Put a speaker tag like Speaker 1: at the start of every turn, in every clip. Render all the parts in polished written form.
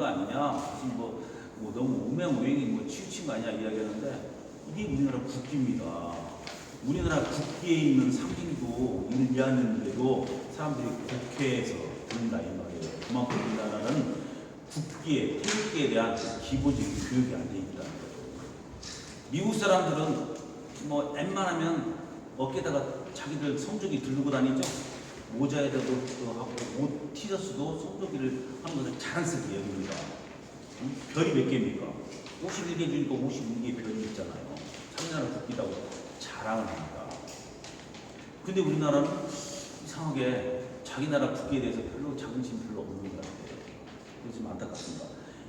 Speaker 1: 거 아니냐, 무슨 뭐 너무 오명오행이 뭐 치우친 거 아니냐 이야기하는데 이게 우리나라 국기입니다. 우리나라 국기에 있는 상징도 이를 이해하는데도 사람들이 국회에서 듣는다 이 말이에요. 그만큼 우리나라는 국기에, 태극기에 대한 기본적인 교육이 안 돼 있다는 거예요. 미국 사람들은 뭐 웬만하면 어깨다가 자기들 성조기 들고 다니죠. 모자에다도 하고 옷 티셔츠도 성조기를 하는 것을 자랑스럽게 여깁니다. 별이 몇 개입니까? 51개 주니까 51개의 별이 있잖아요. 참나라 국기라고 자랑을 합니다. 근데 우리나라는 이상하게 자기 나라 국기에 대해서 별로 자긍심 별로 없는 것 같아요. 그래서 좀 안타깝습니다.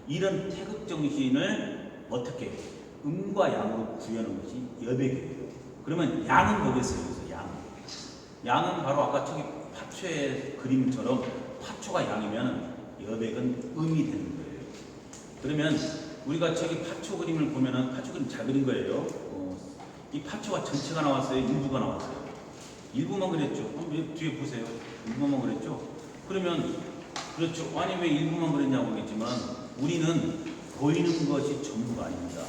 Speaker 1: 이런 태극 정신을 어떻게 음과 양으로 구현하는 것이 여백이에요. 그러면 양은 뭐겠어요? 그래서 양은 바로 아까 저기 파초의 그림처럼 파초가 양이면 여백은 음이 되는 거예요. 그러면 우리가 저기 파초 그림을 보면은 파초 그림 잘 그린 거예요. 이 파초가 전체가 나왔어요? 일부가 나왔어요? 일부만 그렸죠. 한번 뒤에 보세요. 일부만 그랬죠. 그러면 그렇죠. 아니 왜 일부만 그랬냐고 그러겠지만 우리는 보이는 것이 전부가 아닙니다.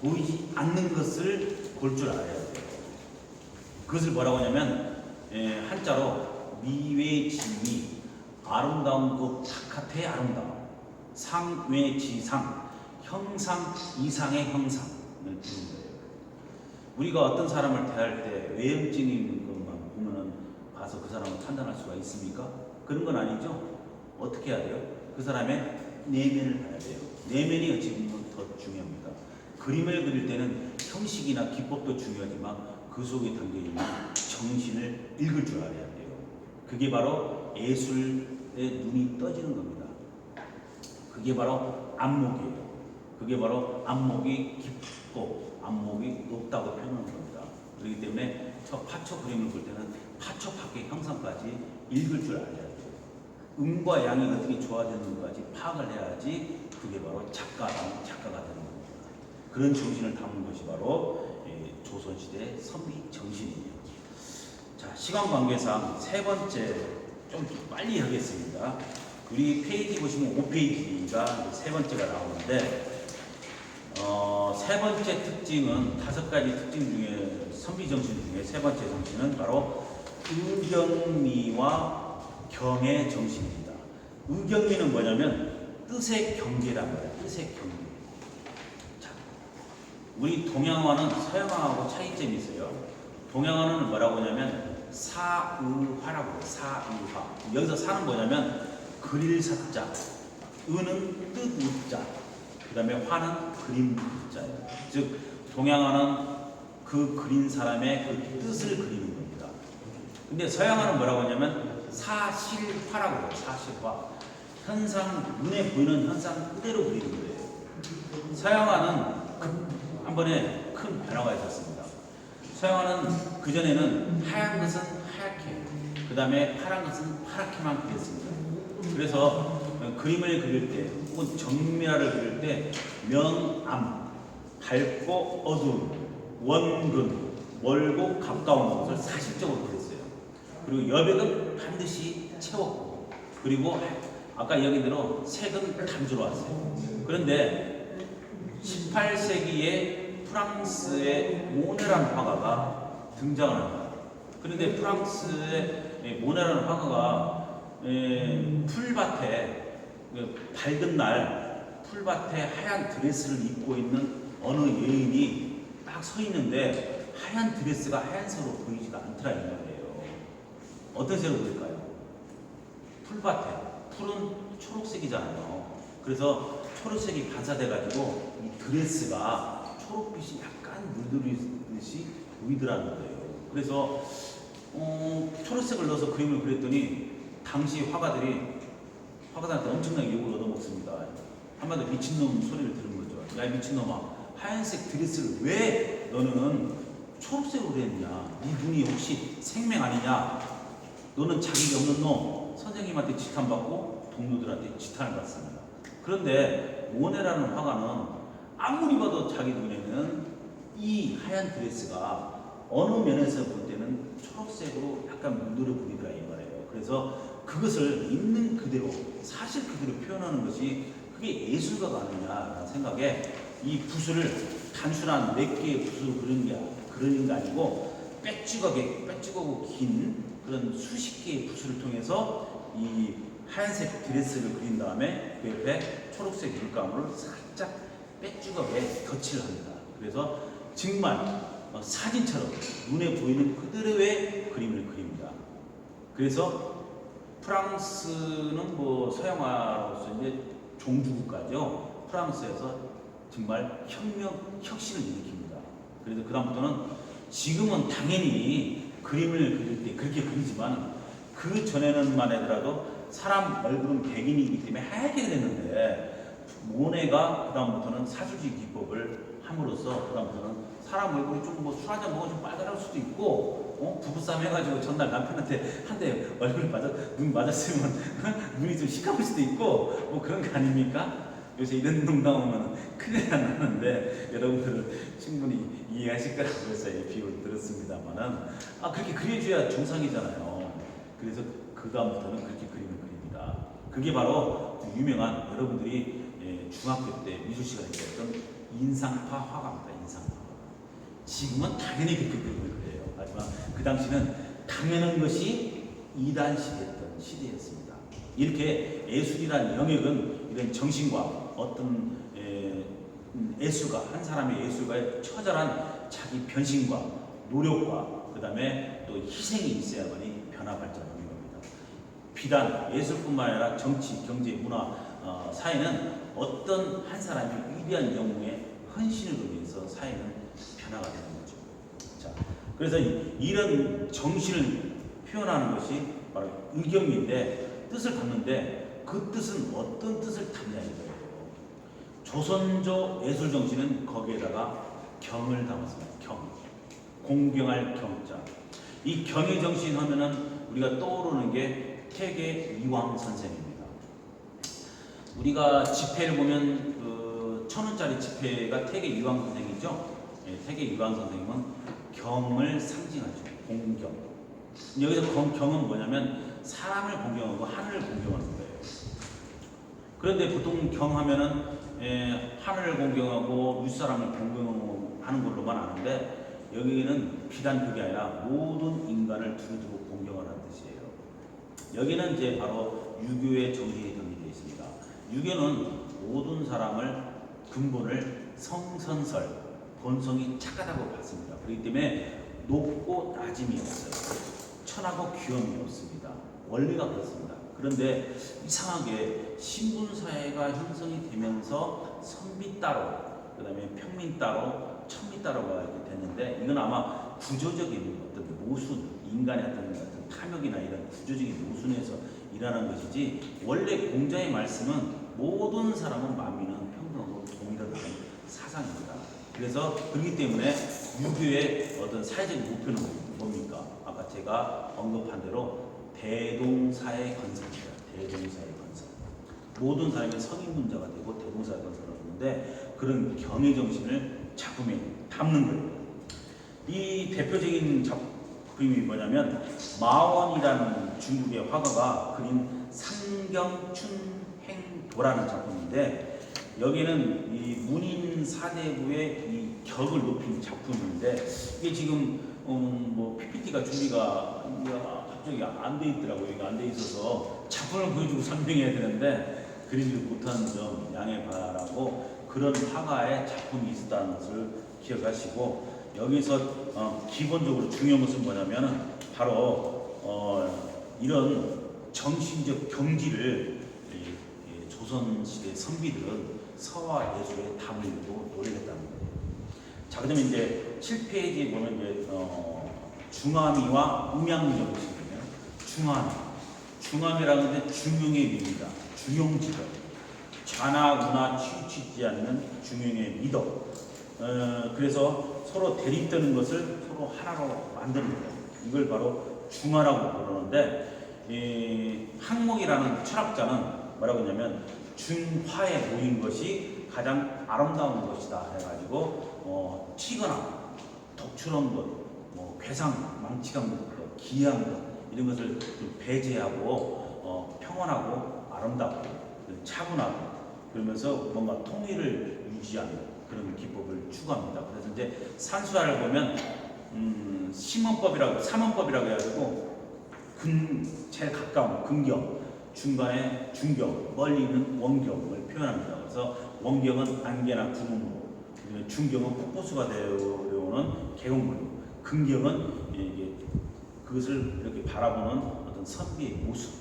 Speaker 1: 보이지 않는 것을 볼 줄 알아야 돼요. 그것을 뭐라고 하냐면 한자로 미외지미 아름다운 것 바깥의 아름다움 상외지상 형상 이상의 형상을 부르는 거예요. 우리가 어떤 사람을 대할 때 외형적인 있는 것만 보면은 가서 그 사람을 판단할 수가 있습니까? 그런 건 아니죠. 어떻게 해야 돼요? 그 사람의 내면을 봐야 돼요. 내면이 어찌 보면 더 중요합니다. 그림을 그릴 때는 형식이나 기법도 중요하지만 그 속에 담겨있는 정신을 읽을 줄 알아야 돼요. 그게 바로 예술의 눈이 떠지는 겁니다. 그게 바로 안목이에요. 그게 바로 안목이 깊고 안목이 높다고 표현하는 겁니다. 그렇기 때문에 저 파초 그림을 볼 때는 파초 밖의 형상까지 읽을 줄 알아야 돼요. 음과 양이 어떻게 조화되는 것까지 파악을 해야지 그게 바로 작가가 되는 겁니다. 그런 정신을 담은 것이 바로 조선시대 선비 정신이에요. 자, 시간 관계상 세 번째 좀 빨리 하겠습니다. 우리 페이지 보시면 5페이지가 세 번째가 나오는데 세 번째 특징은 5가지 특징 중에 선비 정신 중에 세 번째 정신은 바로 의경미와 경의 정신입니다. 의경미는 뭐냐면 뜻의 경계란 말이에요. 뜻의 경계. 자, 우리 동양어는 서양어하고 차이점이 있어요. 동양어는 뭐라고 하냐면 사의화라고 해요. 사의화. 여기서 사는 뭐냐면 그릴 사자, 의는 뜻 의자, 그 다음에 화는 그림 의자예요. 즉 동양어는 그 그린 사람의 그 뜻을 그리는 겁니다. 근데 서양어는 뭐라고 하냐면 사실화라고 해요. 사실화. 현상, 눈에 보이는 현상 그대로 그리는 거예요. 서양어는 한 번에 큰 변화가 있었습니다. 서양어는 그전에는 하얀 것은 하얗게, 그 다음에 파란 것은 파랗게만 그렸습니다. 그래서 그림을 그릴 때 혹은 정밀화를 그릴 때 명암, 밝고 어두움, 원근, 멀고 가까운 것을 사실적으로 그렸어요. 그리고 여백은 반드시 채웠고, 그리고 아까 이야기대로 색은 단조로 왔어요. 그런데 18세기에 프랑스의 모네라는 화가가 등장을 합니다. 그런데 프랑스의 모네라는 화가가 풀밭에 밝은 날 풀밭에 하얀 드레스를 입고 있는 어느 여인이 딱 서 있는데 하얀 드레스가 하얀색으로 보이지가 않더라 이 말이에요. 어떤 색으로 보일까요? 풀밭에 풀은 초록색이잖아요. 그래서 초록색이 반사돼 가지고 이 드레스가 초록빛이 약간 물들이듯이 보이더라는 거예요. 그래서 초록색을 넣어서 그림을 그렸더니 당시 화가들한테 엄청나게 욕을 얻어먹습니다. 한마디로 미친놈 소리를 들은 거죠. 야 미친놈아, 하얀색 드레스를 왜 너는 초록색으로 했냐? 네 눈이 혹시 생맹 아니냐? 너는 자격이 없는 놈. 선생님한테 지탄받고 동료들한테 지탄을 받습니다. 그런데 모네라는 화가는 아무리 봐도 자기 눈에는 이 하얀 드레스가 어느 면에서 볼 때는 초록색으로 약간 물들어 보이더라 이 말이에요. 그래서 그것을 있는 그대로 사실 그대로 표현하는 것이 그게 예술가가 아니냐라는 생각에 이 붓을 단순한 몇 개의 붓으로 그리는 게 아니고 빼쭈가고 긴 그런 수십 개의 붓을 통해서 이 하얀색 드레스를 그린 다음에 그 옆에 초록색 물감으로 살짝 빼쭈가게 덧칠을 합니다. 그래서 정말 사진처럼 눈에 보이는 그대로의 그림을 그립니다. 그래서 프랑스는 뭐 서양화로서 이제 종주국가죠. 프랑스에서 정말 혁신을 일으킵니다. 그래서 그다음부터는 지금은 당연히 그림을 그릴 때 그렇게 그리지만 그 전에는만 하더라도 사람 얼굴은 백인이기 때문에 하얗게 됐는데 모네가 그다음부터는 사주지 기법을 함으로써 그다음부터는 사람 얼굴이 좀 뭐 술 한잔 먹으면 좀 빨간할 수도 있고 부부싸움 해가지고 전날 남편한테 한 대 눈 맞았으면 눈이 좀 시커멀 수도 있고 뭐 그런 거 아닙니까? 요새 이런 농담하면 큰일 나는데 여러분들은 충분히 이해하실 거라고 해서 비유를 들었습니다만은 그렇게 그려줘야 정상이잖아요. 그래서 그 다음부터는 그렇게 그림을 그립니다. 그게 바로 그 유명한 여러분들이 중학교 때 미술 시간에 배웠던 인상파 화가입니다. 인상파. 지금은 당연히 그렇게 그림을 그려요. 하지만 그 당시는 당연한 것이 이단시됐던 시대였습니다. 이렇게 예술이란 영역은 이런 정신과 어떤 예술가, 한 사람의 예술가의 처절한 자기 변신과 노력과 그 다음에 또 희생이 있어야만이 변화 발전하는 겁니다. 비단 예술뿐만 아니라 정치, 경제, 문화, 사회는 어떤 한 사람이 위대한 영웅의 헌신을 의미해서 사회는 변화가 되는 거죠. 자, 그래서 이런 정신을 표현하는 것이 바로 의경인데 뜻을 담는데 그 뜻은 어떤 뜻을 담냐 이거예요. 조선조 예술 정신은 거기에다가 경을 담았습니다. 경, 공경할 경자. 이 경의 정신 하면은 우리가 떠오르는 게 태계 이황 선생입니다. 우리가 지폐를 보면 그 1,000원짜리 지폐가 태계 이황 선생이죠. 태계 이황 선생님은 경을 상징하죠. 공경. 여기서 경은 뭐냐면 사람을 공경하고 하늘을 공경하는 거예요. 그런데 보통 경하면은 하늘을 공경하고 윗사람을 공경하는 걸로만 아는데 여기는 비단 그게 아니라 모든 인간을 두루두루 공경하는 뜻이에요. 여기는 이제 바로 유교의 정신이 담겨져 있습니다. 유교는 모든 사람을 근본을 성선설, 본성이 착하다고 봤습니다. 그렇기 때문에 높고 낮음이 없어요. 천하고 귀염이 없습니다. 원리가 그렇습니다. 그런데 이상하게 신분사회가 형성이 되면서 선비 따로, 그 다음에 평민 따로, 천미 따로가 이렇게 됐는데 이건 아마 구조적인 어떤 모순, 인간의 어떤 탐욕이나 이런 구조적인 모순에서 일어나는 것이지 원래 공자의 말씀은 모든 사람은 만민은 평등하고 동일하다는 사상입니다. 그래서 그렇기 때문에 유교의 어떤 사회적인 목표는 뭡니까? 아까 제가 언급한 대로 대동사의 건설입니다. 대동사의 건설. 모든 사람이 성인분자가 되고 대동사의 건설을 하는데 그런 경의 정신을 작품에 담는 거예요. 이 대표적인 작품이 뭐냐면 마원이라는 중국의 화가가 그린 상경춘행도라는 작품인데 여기는 이 문인 사대부의 이 격을 높인 작품인데 이게 지금 뭐 PPT가 준비가 갑자기 안 돼 있더라고요. 이게 안 돼 있어서 작품을 보여주고 설명해야 되는데 그리지 못하는 점 양해 바라고 그런 화가의 작품이 있었다는 것을 기억하시고 여기서 기본적으로 중요한 것은 뭐냐면 바로 이런 정신적 경지를 조선시대 선비들은 서화 예술에 담으려고 노력했다는 거예요. 자, 그러면 이제 7페이지에 보면 이제 중화미와 음양정신이에요. 중화미라는 게 중용의 미입니다. 중용지덕. 좌나 우나 치우치지 않는 중용의 미덕. 그래서 서로 대립되는 것을 서로 하나로 만드는 거예요. 이걸 바로 중화라고 부르는데 항목이라는 철학자는 뭐라고 했냐면 중화에 모인 것이 가장 아름다운 것이다 해가지고 튀거나 독출한 것, 뭐 괴상, 망치한 것, 기이한 것 이런 것을 좀 배제하고 평온하고 아름답고 차분하고 그러면서 뭔가 통일을 유지하는 그런 기법을 추구합니다. 그래서 이제 산수화를 보면 삼원법이라고 해가지고 제일 가까운 근경, 중간에 중경, 멀리 있는 원경을 표현합니다. 그래서 원경은 안개나 구름으로, 중경은 폭포수가 되어오는 계곡물로, 근경은 이게 그것을 이렇게 바라보는 어떤 선비의 모습,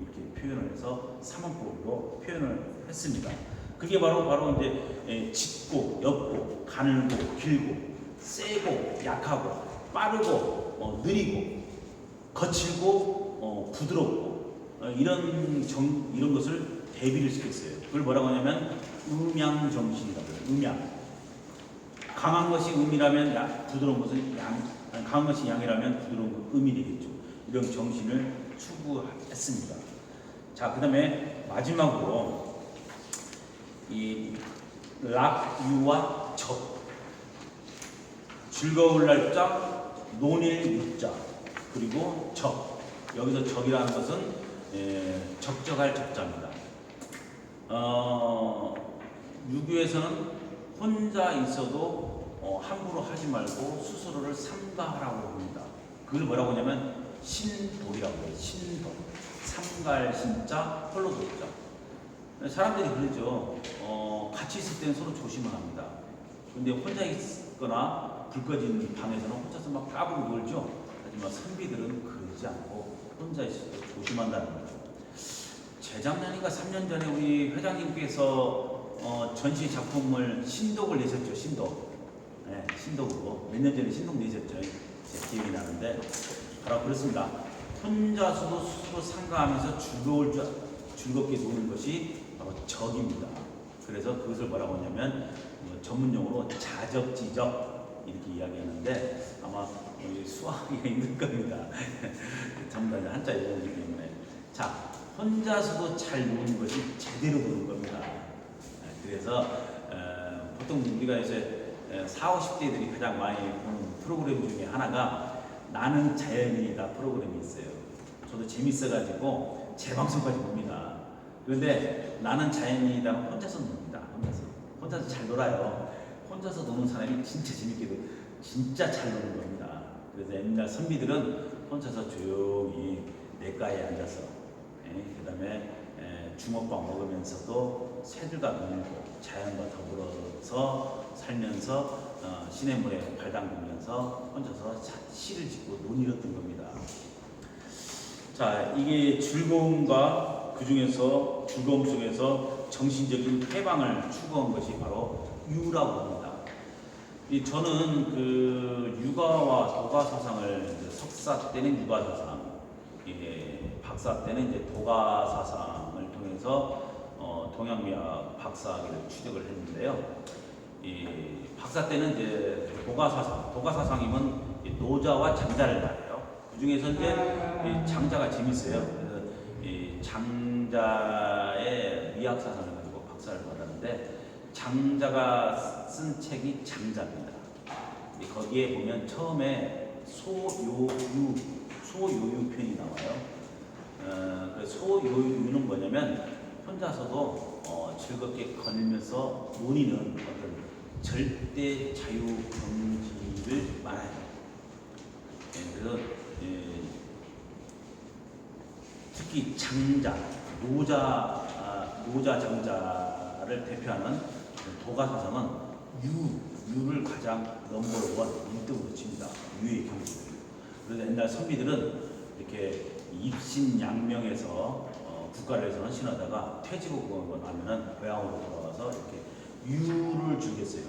Speaker 1: 이렇게 표현을 해서 삼원법으로 표현을 했습니다. 그게 바로 이제 짙고 옅고 가늘고 길고 세고 약하고 빠르고 느리고 거칠고 부드럽고 이런 것을 대비를 시켰어요. 그걸 뭐라고 하냐면 음양 정신이라고 해요. 음양. 강한 것이 음이라면 부드러운 것은 양, 강한 것이 양이라면 부드러운 것은 음이 되겠죠. 이런 정신을 추구했습니다. 자, 그 다음에 마지막으로 이 락유와 적, 즐거울 날짜, 논일 유자, 그리고 적. 여기서 적이라는 것은 적적할 적자입니다. 유교에서는 혼자 있어도 함부로 하지 말고 스스로를 삼가하라고 합니다. 그걸 뭐라고 하냐면 신도리라고 해요. 신도. 삼갈 신자, 홀로 도자. 사람들이 그러죠. 같이 있을 때는 서로 조심을 합니다. 근데 혼자 있거나 불 꺼진 방에서는 혼자서 막 까불고 놀죠. 하지만 선비들은 그러지 않고 혼자 있을 때 조심한다는 거죠. 재작년인가 3년 전에 우리 회장님께서 전시 작품을 신독을 내셨죠. 신독. 네, 신독으로. 몇 년 전에 신독 내셨죠. 제 기억이 나는데 바로 그렇습니다. 혼자서도 스스로 상가하면서 즐겁게 노는 것이 바로 적입니다. 그래서 그것을 뭐라고 하냐면 전문용어로 자적지적 이렇게 이야기하는데 아마 수학이 힘들 겁니다. 전부 다 한자 이동이기 때문에. 자, 혼자서도 잘 노는 것이 제대로 노는 겁니다. 그래서 보통 우리가 이제 40, 50대들이 가장 많이 보는 프로그램 중에 하나가 나는 자연인이다 프로그램이 있어요. 저도 재밌어가지고 재방송까지 봅니다. 그런데 나는 자연인이다는 혼자서 놉니다. 혼자서 잘 놀아요. 혼자서 노는 사람이 진짜 재밌게도 진짜 잘 노는 겁니다. 그래서 옛날 선비들은 혼자서 조용히 냇가에 앉아서 그 다음에 주먹밥 먹으면서도 새들과 놀고 자연과 더불어서 살면서 시냇물에 발 담그면서 혼자서 시를 짓고 논의했던 겁니다. 자, 이게 즐거움과 그 중에서 즐거움 속에서 정신적인 해방을 추구한 것이 바로 유라고 합니다. 저는 그 유가와 도가 사상을 석사 때는 유가 사상, 박사 때는 이제 도가 사상을 통해서 동양미학 박사학위를 취득을 했는데요. 박사 때는 이제 도가 사상이면 노자와 장자를 말해요. 그 중에서 이제 장자가 재밌어요. 그래서 장자의 미학 사상을 가지고 박사를 받았는데 장자가 쓴 책이 장자입니다. 거기에 보면 처음에 소요유 편이 나와요. 그 소요유는 뭐냐면 혼자서도 즐겁게 거닐면서 논의는 어떤 절대 자유 경지를 말해요. 그래서 특히 장자, 노자 장자를 대표하는 도가 사상은 유를 가장 넘버원 1등으로 칩니다. 유의 경지. 그래서 옛날 선비들은 이렇게 입신양명해서 국가를 해서는 신하다가 퇴직하고 나면은 고향으로 돌아와서 이렇게 유를 주겠어요.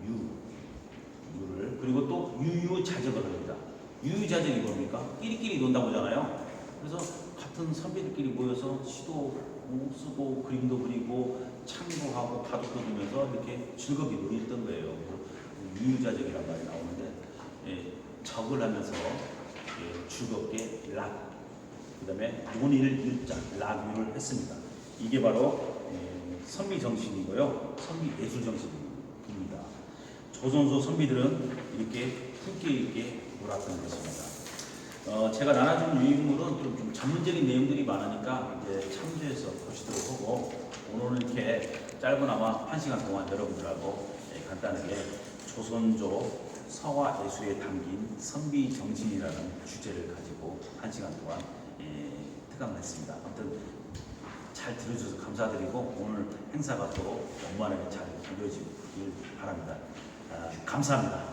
Speaker 1: 유를. 그리고 또 유유자적을 합니다. 유유자적이 뭡니까? 끼리끼리 논다고 하잖아요. 그래서 같은 선비들끼리 모여서 시도 쓰고 그림도 그리고 창고하고 바둑도 두면서 이렇게 즐겁게 놀았던 거예요. 유유자적이라는 말이 나오는데 적을 하면서 즐겁게 그 다음에 논의를 일자 락유를 했습니다. 이게 바로 선비 정신이고요. 선비 예술 정신입니다. 조선소 선비들은 이렇게 품격 있게 놀았던 것입니다. 제가 나눠준 유인물은 좀 전문적인 내용들이 많으니까 이제 참조해서 보시도록 하고, 오늘은 이렇게 짧으나마 1시간 동안 여러분들하고 간단하게 조선조 서화 예술에 담긴 선비 정신이라는 주제를 가지고 1시간 동안 특강을 했습니다. 아무튼 잘 들어주셔서 감사드리고, 오늘 행사가 또 원만하게 잘 이루어지길 바랍니다. 감사합니다.